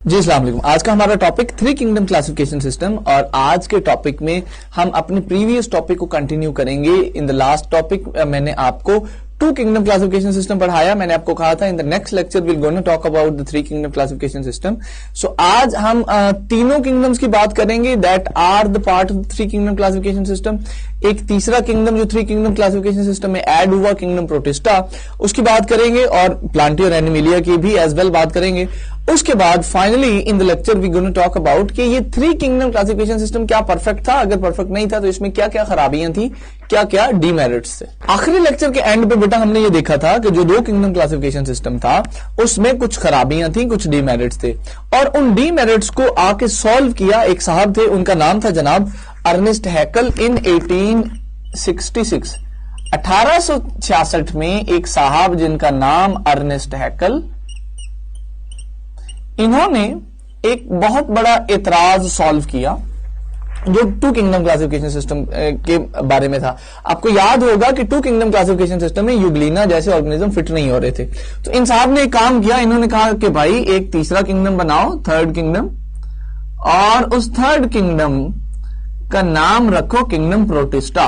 जी अस्सलाम वालेकुम। आज का हमारा topic three kingdom classification system, और आज के टॉपिक में हम अपने प्रीवियस टॉपिक को कंटिन्यू करेंगे। इन द लास्ट टॉपिक मैंने आपको टू किंगडम क्लासिफिकेशन सिस्टम पढ़ाया। मैंने आपको कहा था in the next lecture will gonna talk about the three kingdom classification system. So आज हम तीनों किंगडम्स की बात करेंगे that are the part of three kingdom classification system. एक तीसरा किंगडम जो थ्री किंगडम क्लासिफिकेशन सिस्टम में ऐड हुआ, किंगडम प्रोटिस्टा, उसकी बात करेंगे, और प्लांटी और एनिमिलिया की भी एज वेल बात करेंगे। उसके बाद finally in the lecture we gonna talk about कि ये थ्री किंगडम क्लासिफिकेशन सिस्टम क्या परफेक्ट था, अगर परफेक्ट नहीं था तो इसमें क्या क्या खराबियां थी, क्या क्या डीमेरिट्स थे। आखिरी लेक्चर के एंड पे बेटा हमने ये देखा था कि जो दो किंगडम क्लासिफिकेशन सिस्टम था उसमें कुछ खराबियां थी, कुछ डीमेरिट्स थे, और उन डीमेरिट्स को आके सॉल्व किया एक साहब थे, उनका नाम था जनाब अर्नेस्ट हैकल इन 1866। 1866 में एक साहब जिनका नाम अर्नेस्ट हैकल, इन्होंने एक बहुत बड़ा एतराज सॉल्व किया जो टू किंगडम क्लासिफिकेशन सिस्टम के बारे में था। आपको याद होगा कि टू किंगडम क्लासिफिकेशन सिस्टम में यूग्लिना जैसे ऑर्गेनिज्म फिट नहीं हो रहे थे। तो इन साहब ने एक काम किया, इन्होंने कहा कि भाई एक तीसरा किंगडम बनाओ, थर्ड किंगडम, और उस थर्ड किंगडम का नाम रखो किंगडम प्रोटिस्टा,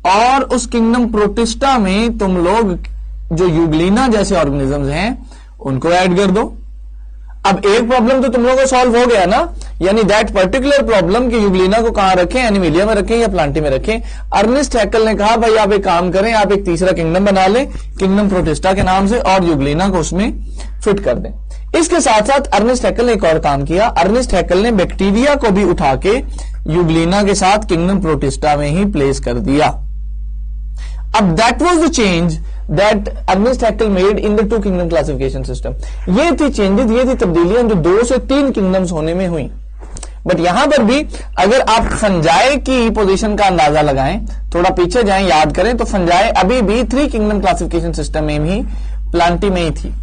और उस किंगडम प्रोटिस्टा में तुम लोग जो यूग्लिना जैसे ऑर्गेनिजम्स हैं उनको ऐड कर दो। अब एक प्रॉब्लम तो तुम लोगों को सॉल्व हो गया ना, यानी दैट पर्टिकुलर प्रॉब्लम कि यूग्लिना को कहां रखें, एनिमिलिया में रखें या प्लांटी में रखें। अर्नेस्ट हैकल ने कहा भाई आप एक काम करें, आप एक तीसरा किंगडम बना लें किंगडम प्रोटिस्टा के नाम से, और यूग्लिना को उसमें फिट कर दें। इसके साथ साथ अर्नेस्ट हैकल ने एक और काम किया, अर्नेस्ट हैकल ने बैक्टीरिया को भी उठा के यूग्लिना के साथ किंगडम प्रोटिस्टा में ही प्लेस कर दिया। अब that was the change that Ernest Haeckel made in the two kingdom classification system. ये थी चेंजेस, ये थी तब्दीलियां जो 2 से 3 किंगडम्स होने में हुई। बट यहां पर भी अगर आप फंजाई की पोजीशन का अंदाजा लगाएं, थोड़ा पीछे जाएं, याद करें, तो फंजाई अभी भी थ्री किंगडम क्लासिफिकेशन सिस्टम में ही प्लांटी में ही थी।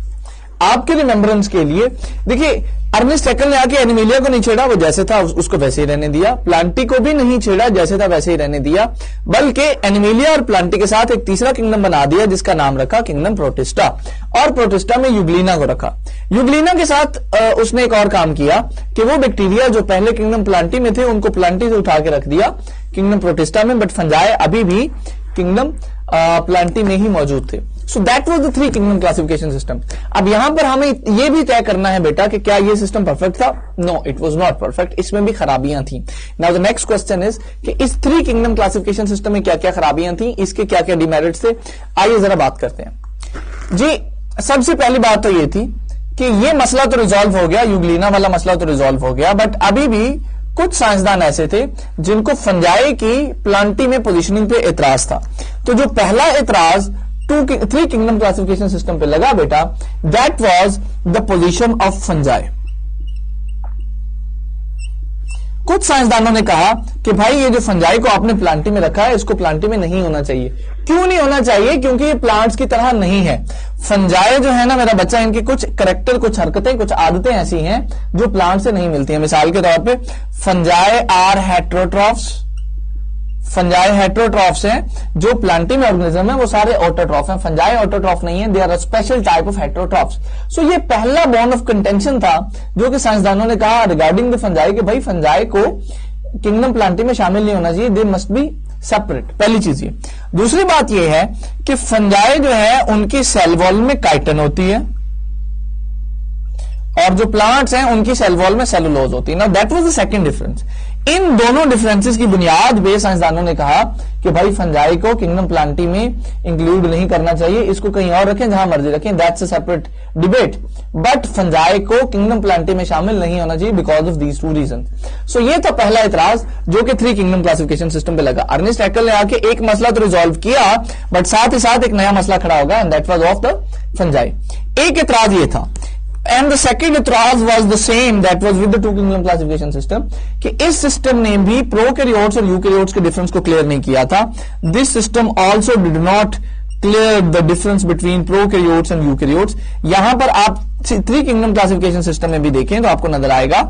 आपके रिमेम्बरेंस के लिए देखिए, अर्नेस्ट हैकल ने आके एनिमिलिया को नहीं छेड़ा, वो जैसे था उसको वैसे ही रहने दिया। प्लांटी को भी नहीं छेड़ा, जैसे था वैसे ही रहने दिया, बल्कि एनिमिलिया और प्लांटी के साथ एक तीसरा किंगडम बना दिया जिसका नाम रखा किंगडम प्रोटिस्टा, और प्रोटिस्टा में यूग्लिना को रखा। यूग्लिना के साथ उसने एक और काम किया कि वो बैक्टीरिया जो पहले किंगडम प्लांटी में थे उनको प्लांटी से उठा के रख दिया किंगडम प्रोटिस्टा में, बट फंजाई अभी भी किंगडम प्लांटी में ही मौजूद थे। So that was the three kingdom classification system. अब यहां पर हमें यह भी तय करना है बेटा कि क्या यह सिस्टम परफेक्ट था? No, it was not perfect, इसमें भी खराबियां थी। Now the next question is कि इस थ्री किंगडम क्लासिफिकेशन सिस्टम में क्या क्या खराबियां थी, इसके क्या क्या डिमेरिट्स थे, आइए जरा बात करते हैं। जी, सबसे पहली बात तो यह थी कि यह मसला तो रिजॉल्व हो गया, यूग्लिना वाला मसला तो रिजॉल्व हो गया, बट अभी भी कुछ साइंसदान ऐसे थे जिनको फंजाई की प्लांटी में पोजीशनिंग पे एतराज था। तो जो पहला एतराज थ्री किंगडम क्लासिफिकेशन सिस्टम पे लगा बेटा, that was the position of fungi. कुछ साइंसदानों ने कहा कि भाई ये जो फंजाई को आपने प्लांटी में रखा है, इसको प्लांटी में नहीं होना चाहिए। क्यों नहीं होना चाहिए? क्योंकि ये प्लांट्स की तरह नहीं है। फंजाई जो है ना मेरा बच्चा, इनकी कुछ करैक्टर, कुछ हरकतें, कुछ आदतें ऐसी हैं जो प्लांट से नहीं मिलती हैं। मिसाल के तौर पे fungi are heterotrophs, fungi heterotrophs हैं। जो प्लांटी में ऑर्गेनिज्म है वो सारे ऑटोट्रॉफ हैं, फंजाई ऑटोट्रॉफ नहीं है, they are a special type of heterotrophs. So ये पहला बॉन्ड ऑफ कंटेंशन था जो कि साइंसदानों ने कहा रिगार्डिंग द फंजाई कि भाई फंजाई को किंगडम प्लांटी में शामिल नहीं होना चाहिए, दे मस्ट बी सेपरेट। पहली चीज ये। दूसरी बात यह है कि फंजाई जो है उनकी सेल वॉल में काइटिन होती है, और जो प्लांट्स हैं उनकी सेल वॉल में सेलुलोज होती है। Now that was the second difference. इन दोनों डिफरेंसेस की बुनियाद पे साइंसदानों ने कहा कि भाई फंजाई को किंगडम प्लांटी में इंक्लूड नहीं करना चाहिए, इसको कहीं और रखें, जहां मर्जी रखें, that's a separate debate, but fungi को किंगडम प्लांटी में शामिल नहीं होना चाहिए because of these two reason. So ये था पहला एतराज जो कि थ्री किंगडम क्लासिफिकेशन सिस्टम पे लगा। अर्नेस्ट हैकल ने आके एक मसला तो रिजॉल्व किया, बट साथ ही साथ एक नया मसला खड़ा होगा, and that was of the fungi. एक एतराज ये था, एंड द सेकेंड एतराज was the same that was with the two kingdom classification system, कि इस सिस्टम ने भी प्रोकैरियोट्स और यूकैरियोट्स के डिफरेंस को क्लियर नहीं किया था। This system also did not clear the difference between prokaryotes and eukaryotes. यहां पर आप थ्री किंगडम क्लासिफिकेशन सिस्टम में भी देखें तो आपको नजर आएगा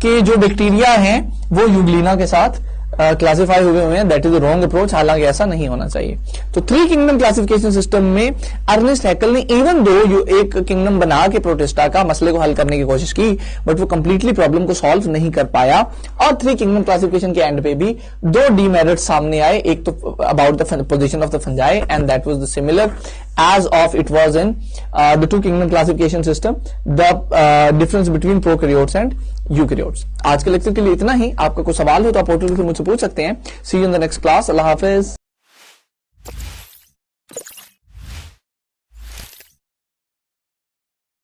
कि जो बैक्टीरिया हैं वो यूग्लिना के साथ क्लासिफाई हुए हैं, that is the wrong approach, हालांकि ऐसा नहीं होना चाहिए। तो थ्री किंगडम क्लासिफिकेशन सिस्टम में अर्नेस्ट हैकल ने इवन दो एक किंगडम बना के प्रोटेस्टा का मसले को हल करने की कोशिश की, बट वो कंप्लीटली प्रॉब्लम को सॉल्व नहीं कर पाया। और थ्री किंगडम क्लासिफिकेशन के एंड पे भी दो डीमेरिट सामने आए, एक तो about the position of the fungi and that was the similar as of it was in the two kingdom classification system, the difference between prokaryotes and eukaryotes. आज के लेक्चर के लिए इतना ही। आपका कोई सवाल हो तो आप पोर्टल से मुझसे पूछ सकते हैं। See you in the next class. अल्लाह हाफिज।